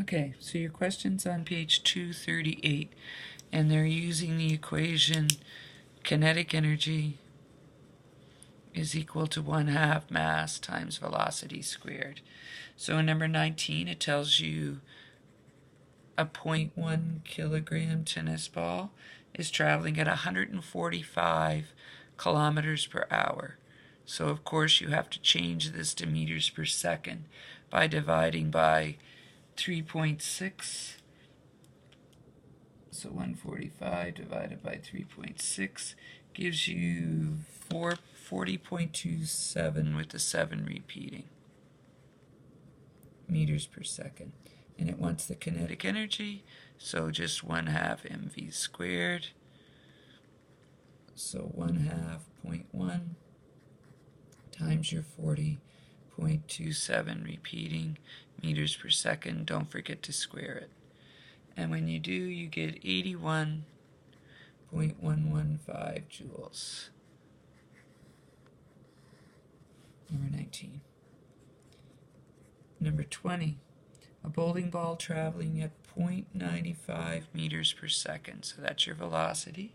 Okay, so your question's on page 238, and they're using the equation kinetic energy is equal to 1/2 mass times velocity squared. So in number 19, it tells you a 0.1 kilogram tennis ball is traveling at 145 kilometers per hour. So of course you have to change this to meters per second by dividing by 3.6. So 145 divided by 3.6 gives you 40.27 with the 7 repeating meters per second. And it wants the kinetic energy, so just 1/2 mv squared. So 1/2 0.1 times your 40.27 repeating meters per second. Don't forget to square it. And when you do, you get 81.115 joules. Number 19. Number 20. A bowling ball traveling at 0.95 meters per second, so that's your velocity,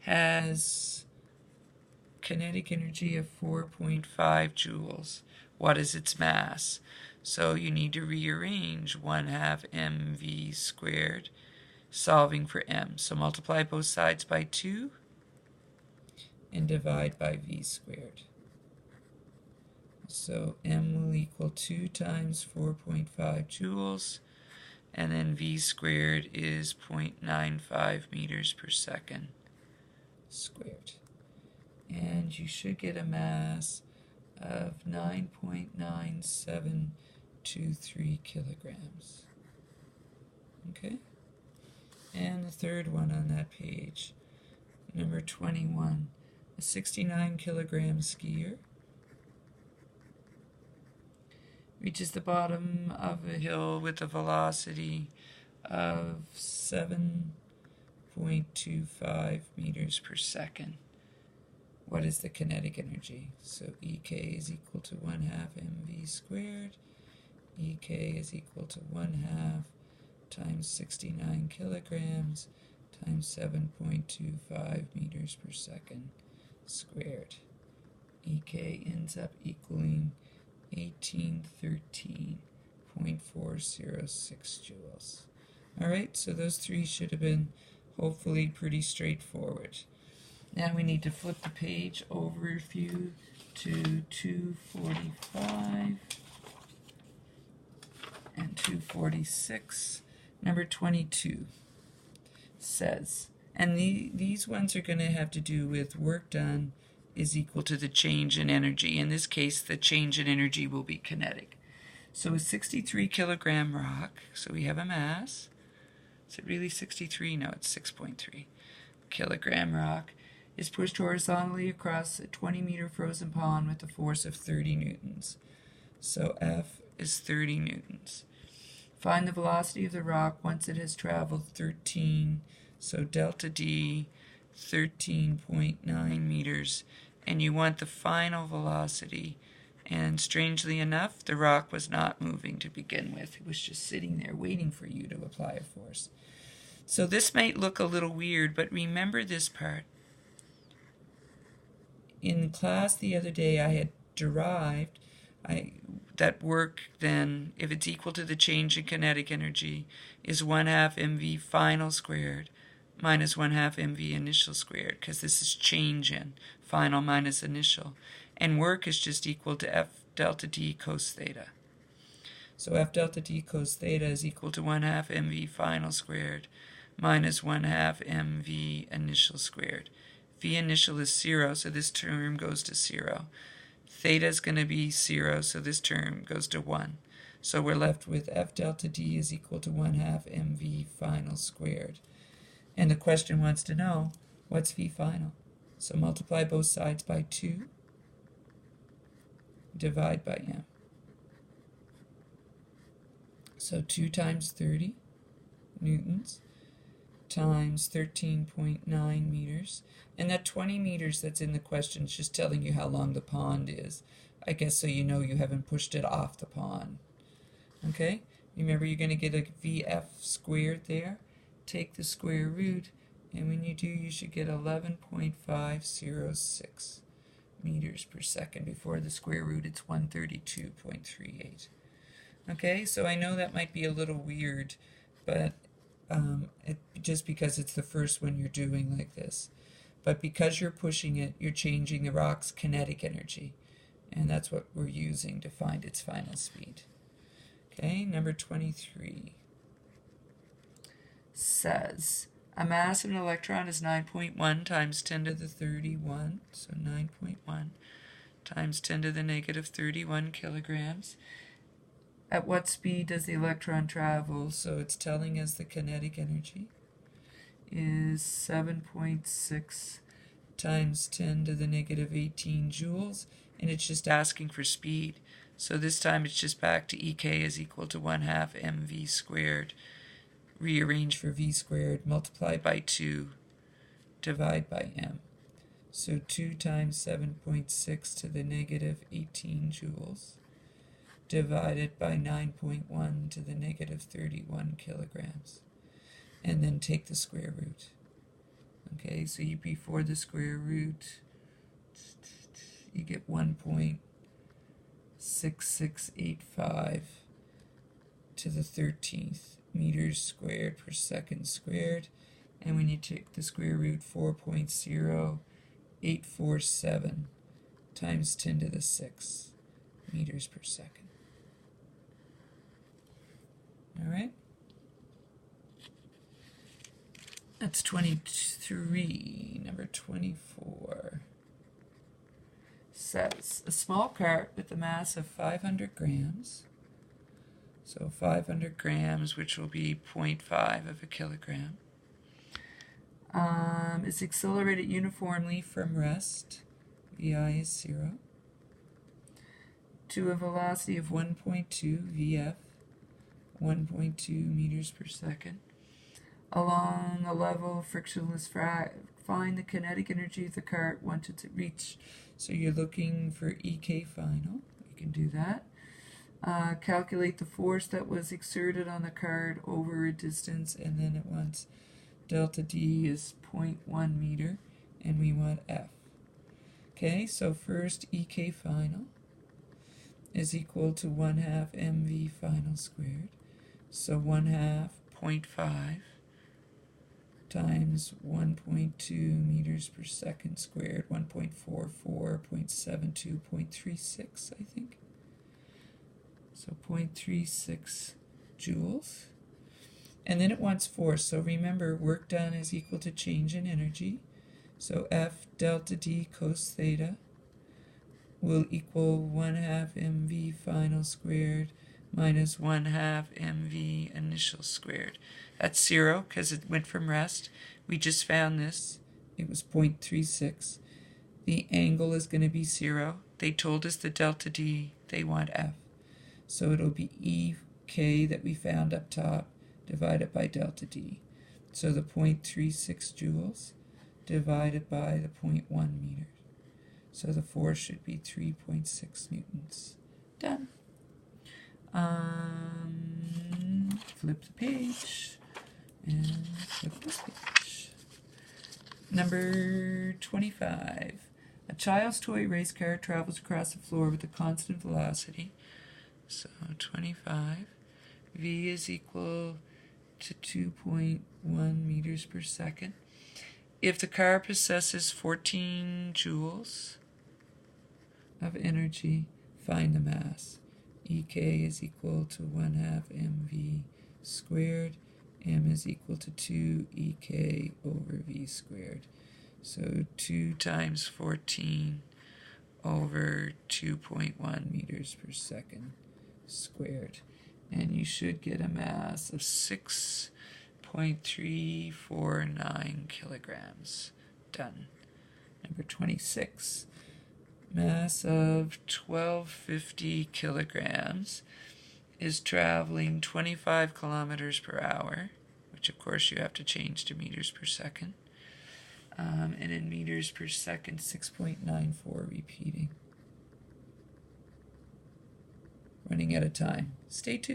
has kinetic energy of 4.5 joules. What is its mass? So you need to rearrange 1/2 mv squared, solving for m. So multiply both sides by 2 and divide by v squared. So m will equal 2 times 4.5 joules, and then v squared is 0.95 meters per second squared. And you should get a mass of 9.9723 kilograms. Okay? And the third one on that page, number 21, a 69 kilogram skier reaches the bottom of a hill with a velocity of 7.25 meters per second. What is the kinetic energy? So EK is equal to 1/2 mv squared. EK is equal to 1/2 times 69 kilograms times 7.25 meters per second squared. EK ends up equaling 1813.406 joules. Alright, so those three should have been hopefully pretty straightforward. Now we need to flip the page over a few to 245 and 246. Number 22 says, and these ones are going to have to do with work done is equal to the change in energy. In this case, the change in energy will be kinetic. So a 63 kilogram rock, so we have a mass. Is it really 63? No, it's 6.3 kilogram rock, is pushed horizontally across a 20-meter frozen pond with a force of 30 newtons. So F is 30 newtons. Find the velocity of the rock once it has traveled 13, so delta D, 13.9 meters, and you want the final velocity. And strangely enough, the rock was not moving to begin with. It was just sitting there waiting for you to apply a force. So this might look a little weird, but remember this part. In class the other day, I had derived that work then, if it's equal to the change in kinetic energy, is 1/2 mv final squared minus 1/2 mv initial squared, because this is change in, final minus initial. And work is just equal to F delta D cos theta. So F delta D cos theta is equal to 1/2 mv final squared minus 1/2 mv initial squared. V initial is 0, so this term goes to 0. Theta is going to be 0, so this term goes to 1. So we're left with F delta D is equal to 1/2 mv final squared. And the question wants to know, what's V final? So multiply both sides by 2, divide by m. So 2 times 30 newtons times 13.9 meters. And that 20 meters that's in the question is just telling you how long the pond is. I guess so you know you haven't pushed it off the pond. Okay? Remember, you're going to get a VF squared there. Take the square root, and when you do, you should get 11.506 meters per second. Before the square root, it's 132.38. Okay, so I know that might be a little weird, but just because it's the first one you're doing like this. But because you're pushing it, you're changing the rock's kinetic energy. And that's what we're using to find its final speed. Okay, number 23 says, a mass of an electron is 9.1 times 10 to the 31, so 9.1 times 10 to the negative 31 kilograms. At what speed does the electron travel? So it's telling us the kinetic energy is 7.6 times 10 to the negative 18 joules, and it's just asking for speed. So this time it's just back to EK is equal to 1/2 mv squared. Rearrange for v squared, multiply by 2, divide by m. So 2 times 7.6 to the negative 18 joules, divided by 9.1 to the negative 31 kilograms. And then take the square root. Okay, so before the square root, you get 1.6685 to the 13th meters squared per second squared. And when you take the square root, 4.0847 times 10 to the 6 meters per second. All right? That's 23. Number 24 says, a small cart with a mass of 500 grams, so 500 grams, which will be 0.5 of a kilogram, is accelerated uniformly from rest, VI is 0, to a velocity of 1.2 VF, 1.2 meters per second, along a level frictionless find the kinetic energy of the cart once it's reached. So you're looking for EK final. You can do that. Calculate the force that was exerted on the cart over a distance, and then it wants delta D is 0.1 meter, and we want F. Okay, so first EK final is equal to 1/2 mv final squared. So 1/2 0.5 times 1.2 meters per second squared, 1.44, 0.72, 0.36, I think. So 0.36 joules. And then it wants force. So remember, work done is equal to change in energy. So F delta D cos theta will equal 1/2 mv final squared minus 1/2 mv initial squared. That's 0 because it went from rest. We just found this. It was 0.36. The angle is going to be 0. They told us the delta D, they want F. So it'll be EK that we found up top divided by delta D. So the 0.36 joules divided by the 0.1 meters. So the force should be 3.6 newtons. Done. Flip the page and flip this page. Number 25. A child's toy race car travels across the floor with a constant velocity. So 25. V is equal to 2.1 meters per second. If the car possesses 14 joules of energy, find the mass. EK is equal to 1/2 mv squared. M is equal to 2 EK over V squared. So 2 times 14 over 2.1 meters per second squared. And you should get a mass of 6.349 kilograms. Done. Number 26. Mass of 1250 kilograms is traveling 25 kilometers per hour, which of course you have to change to meters per second. And in meters per second, 6.94 repeating. Running out of time. Stay tuned.